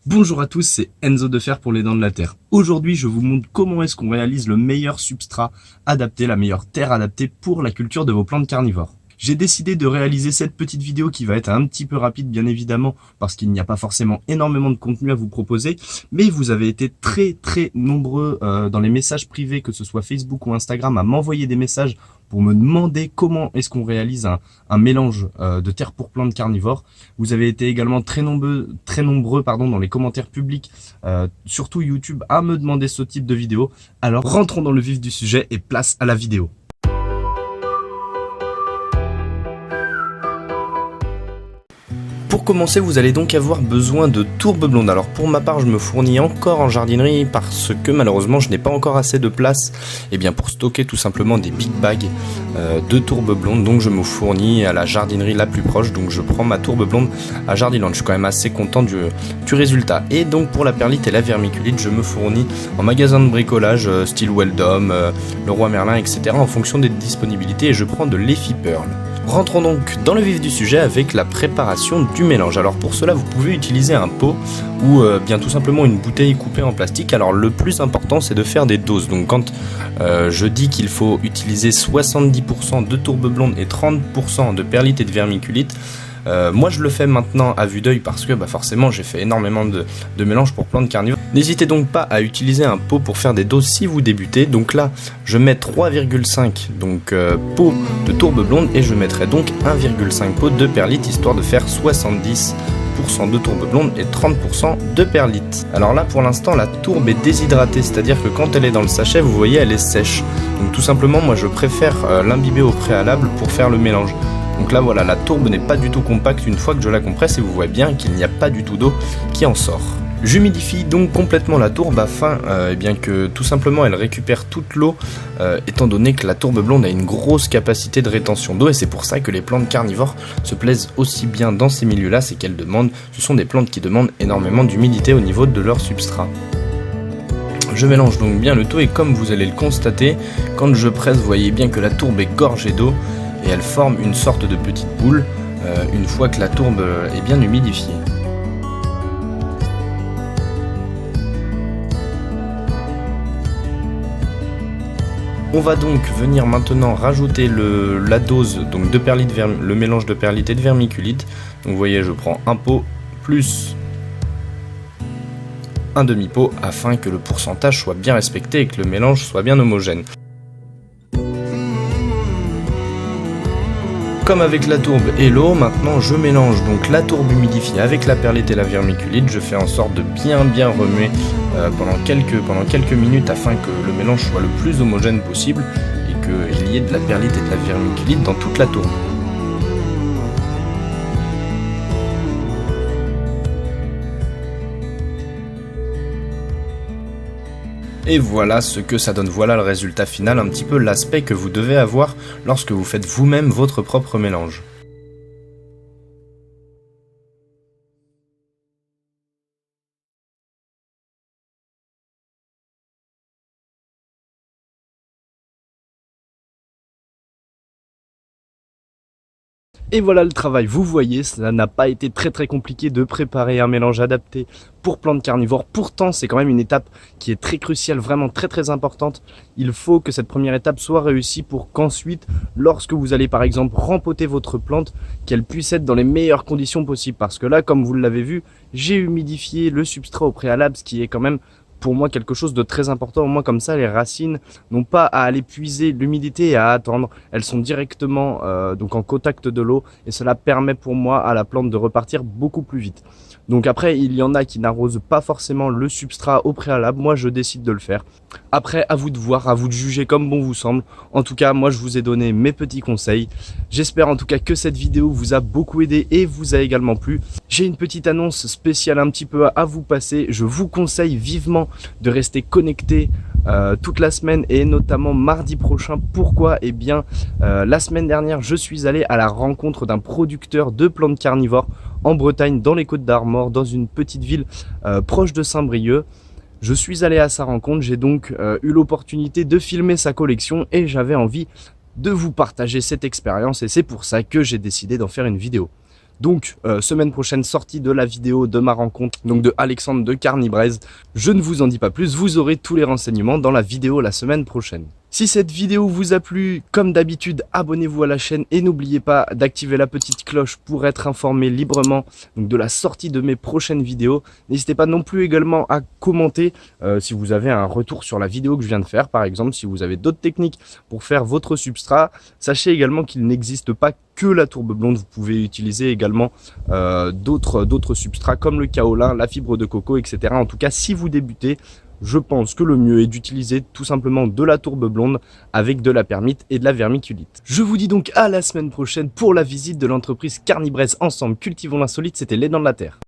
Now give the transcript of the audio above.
Bonjour à tous, c'est Enzo de Fer pour les Dents de la Terre. Aujourd'hui, je vous montre comment est-ce qu'on réalise le meilleur substrat adapté, la meilleure terre adaptée pour la culture de vos plantes carnivores. J'ai décidé de réaliser cette petite vidéo qui va être un petit peu rapide bien évidemment parce qu'il n'y a pas forcément énormément de contenu à vous proposer, mais vous avez été très nombreux dans les messages privés, que ce soit Facebook ou Instagram, à m'envoyer des messages pour me demander comment est-ce qu'on réalise un mélange de terre pour plantes carnivores. Vous avez été également très nombreux dans les commentaires publics, surtout YouTube, à me demander ce type de vidéo. Alors rentrons dans le vif du sujet et place à la vidéo. Pour commencer, vous allez donc avoir besoin de tourbe blonde. Alors pour ma part, je me fournis encore en jardinerie parce que malheureusement, je n'ai pas encore assez de place pour stocker tout simplement des big bags de tourbe blonde. Donc je me fournis à la jardinerie la plus proche. Donc je prends ma tourbe blonde à Jardiland. Je suis quand même assez content du résultat. Et donc pour la perlite et la vermiculite, je me fournis en magasin de bricolage style Weldom, Leroy Merlin, etc. en fonction des disponibilités, et je prends de l'Effie Pearl. Rentrons donc dans le vif du sujet avec la préparation du mélange. Alors pour cela, vous pouvez utiliser un pot ou bien tout simplement une bouteille coupée en plastique. Alors le plus important, c'est de faire des doses. Donc quand je dis qu'il faut utiliser 70% de tourbe blonde et 30% de perlite et de vermiculite, moi je le fais maintenant à vue d'œil parce que forcément j'ai fait énormément de mélanges pour plantes carnivores. N'hésitez donc pas à utiliser un pot pour faire des doses si vous débutez. Donc là je mets 3,5 pots de tourbe blonde et je mettrai donc 1,5 pot de perlite, histoire de faire 70% de tourbe blonde et 30% de perlite. Alors là pour l'instant la tourbe est déshydratée, c'est-à-dire que quand elle est dans le sachet, vous voyez, elle est sèche. Donc tout simplement moi je préfère l'imbiber au préalable pour faire le mélange. Donc là voilà, la tourbe n'est pas du tout compacte une fois que je la compresse et vous voyez bien qu'il n'y a pas du tout d'eau qui en sort. J'humidifie donc complètement la tourbe afin que tout simplement elle récupère toute l'eau, étant donné que la tourbe blonde a une grosse capacité de rétention d'eau, et c'est pour ça que les plantes carnivores se plaisent aussi bien dans ces milieux-là, c'est qu'elles demandent, ce sont des plantes qui demandent énormément d'humidité au niveau de leur substrat. Je mélange donc bien le tout et comme vous allez le constater, quand je presse, vous voyez bien que la tourbe est gorgée d'eau et elle forme une sorte de petite boule une fois que la tourbe est bien humidifiée. On va donc venir maintenant rajouter la dose donc de perlite, le mélange de perlite et de vermiculite. Donc vous voyez, je prends un pot plus un demi-pot afin que le pourcentage soit bien respecté et que le mélange soit bien homogène. Comme avec la tourbe et l'eau, maintenant je mélange donc la tourbe humidifiée avec la perlite et la vermiculite. Je fais en sorte de bien remuer pendant quelques minutes afin que le mélange soit le plus homogène possible et qu'il y ait de la perlite et de la vermiculite dans toute la tourbe. Et voilà ce que ça donne, voilà le résultat final, un petit peu l'aspect que vous devez avoir lorsque vous faites vous-même votre propre mélange. Et voilà le travail, vous voyez, ça n'a pas été très compliqué de préparer un mélange adapté pour plantes carnivores. Pourtant, c'est quand même une étape qui est très cruciale, vraiment très importante. Il faut que cette première étape soit réussie pour qu'ensuite, lorsque vous allez par exemple rempoter votre plante, qu'elle puisse être dans les meilleures conditions possibles. Parce que là, comme vous l'avez vu, j'ai humidifié le substrat au préalable, ce qui est quand même pour moi quelque chose de très important. Au moins comme ça, les racines n'ont pas à aller puiser l'humidité et à attendre. Elles sont directement donc en contact de l'eau et cela permet pour moi à la plante de repartir beaucoup plus vite. Donc après, il y en a qui n'arrosent pas forcément le substrat au préalable. Moi, je décide de le faire. Après, à vous de voir, à vous de juger comme bon vous semble. En tout cas, moi, je vous ai donné mes petits conseils. J'espère en tout cas que cette vidéo vous a beaucoup aidé et vous a également plu. J'ai une petite annonce spéciale un petit peu à vous passer. Je vous conseille vivement de rester connecté toute la semaine et notamment mardi prochain. Pourquoi ? Eh bien, la semaine dernière, je suis allé à la rencontre d'un producteur de plantes carnivores en Bretagne, dans les Côtes d'Armor, dans une petite ville proche de Saint-Brieuc. Je suis allé à sa rencontre, j'ai donc eu l'opportunité de filmer sa collection et j'avais envie de vous partager cette expérience et c'est pour ça que j'ai décidé d'en faire une vidéo. Donc semaine prochaine, sortie de la vidéo de ma rencontre, donc de Alexandre de Carnibraise. Je ne vous en dis pas plus, vous aurez tous les renseignements dans la vidéo la semaine prochaine. Si cette vidéo vous a plu, comme d'habitude, abonnez-vous à la chaîne et n'oubliez pas d'activer la petite cloche pour être informé librement donc, de la sortie de mes prochaines vidéos. N'hésitez pas non plus également à commenter si vous avez un retour sur la vidéo que je viens de faire, par exemple, si vous avez d'autres techniques pour faire votre substrat. Sachez également qu'il n'existe pas que la tourbe blonde, vous pouvez utiliser également d'autres substrats comme le kaolin, la fibre de coco, etc. En tout cas, si vous débutez, je pense que le mieux est d'utiliser tout simplement de la tourbe blonde avec de la permite et de la vermiculite. Je vous dis donc à la semaine prochaine pour la visite de l'entreprise Carnibraise. Ensemble, cultivons l'insolite, c'était Les Dents de la Terre.